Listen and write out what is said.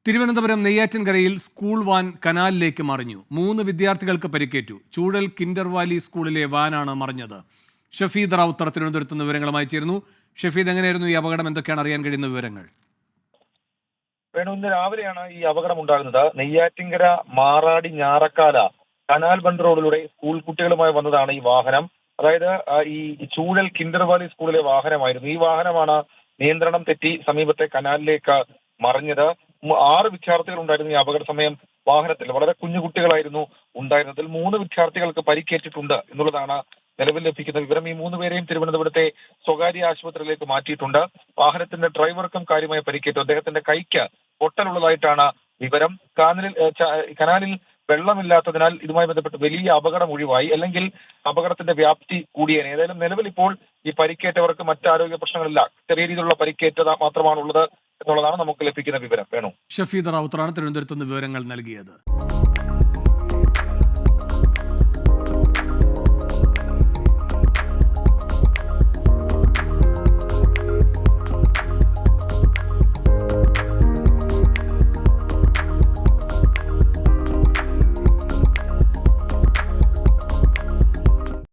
Thiruvananthapuram നെയ്യാറ്റിൻകരയിൽ school van കനാലിലേക്ക് മറിഞ്ഞു. 3 വിദ്യാർത്ഥികൾക്ക് പരിക്കേറ്റു. ചൂഴൽ കിൻഡർവാലി സ്കൂളിലെ വാനാണ് മറിഞ്ഞത്. ഷഫീദ് റാവുത്തർ തിരുവനന്തപുരത്ത് നിന്ന് വിവരങ്ങളുമായി ചേരുന്നു. ഷഫീദ്, എങ്ങനെയായിരുന്നു ഈ അപകടം? എന്തൊക്കെയാണ് അറിയാൻ കഴിയുന്ന വിവരങ്ങൾ? ഇന്ന് രാവിലെയാണ് ഈ അപകടം ഉണ്ടാകുന്നത്. നെയ്യാറ്റിൻകര മാറാടി ഞാറക്കാല കനാൽ ബണ്ട് റോഡിലൂടെ സ്കൂൾ കുട്ടികളുമായി വന്നതാണ് ഈ വാഹനം. അതായത് ഈ ചൂഴൽ കിൻഡർവാലി സ്കൂളിലെ വാഹനമായിരുന്നു. ഈ വാഹനമാണ് നിയന്ത്രണം തെറ്റി സമീപത്തെ കനാലിലേക്ക് മറിഞ്ഞത്. 6 വിദ്യാർത്ഥികൾ ഉണ്ടായിരുന്നു ഈ അപകട സമയം വാഹനത്തിൽ. വളരെ കുഞ്ഞു കുട്ടികളായിരുന്നു ഉണ്ടായിരുന്നതിൽ 3 വിദ്യാർത്ഥികൾക്ക് പരിക്കേറ്റിട്ടുണ്ട് എന്നുള്ളതാണ് നിലവിൽ ലഭിക്കുന്ന വിവരം. ഈ 3 പേരെയും തിരുവനന്തപുരത്തെ സ്വകാര്യ ആശുപത്രിയിലേക്ക് മാറ്റിയിട്ടുണ്ട്. വാഹനത്തിന്റെ ഡ്രൈവർക്കും കാര്യമായ പരിക്കേറ്റു. അദ്ദേഹത്തിന്റെ കൈക്ക് പൊട്ടലുള്ളതായിട്ടാണ് വിവരം. കനാലിൽ വെള്ളമില്ലാത്തതിനാൽ ഇതുമായി ബന്ധപ്പെട്ട് വലിയ അപകടം ഒഴിവായി, അല്ലെങ്കിൽ അപകടത്തിന്റെ വ്യാപ്തി കൂടിയേനെ. ഏതായാലും നിലവിൽ ഇപ്പോൾ ഈ പരിക്കേറ്റവർക്ക് മറ്റ് ആരോഗ്യ പ്രശ്നങ്ങളില്ല. ചെറിയ രീതിയിലുള്ള പരിക്കേറ്റത് മാത്രമാണുള്ളത് എന്നുള്ളതാണ് നമുക്ക് ലഭിക്കുന്ന വിവരം. ഷഫീദ് റാവുത്തറാണ് തിരുവനന്തപുരത്ത് നിന്ന് വിവരങ്ങൾ നൽകിയത്.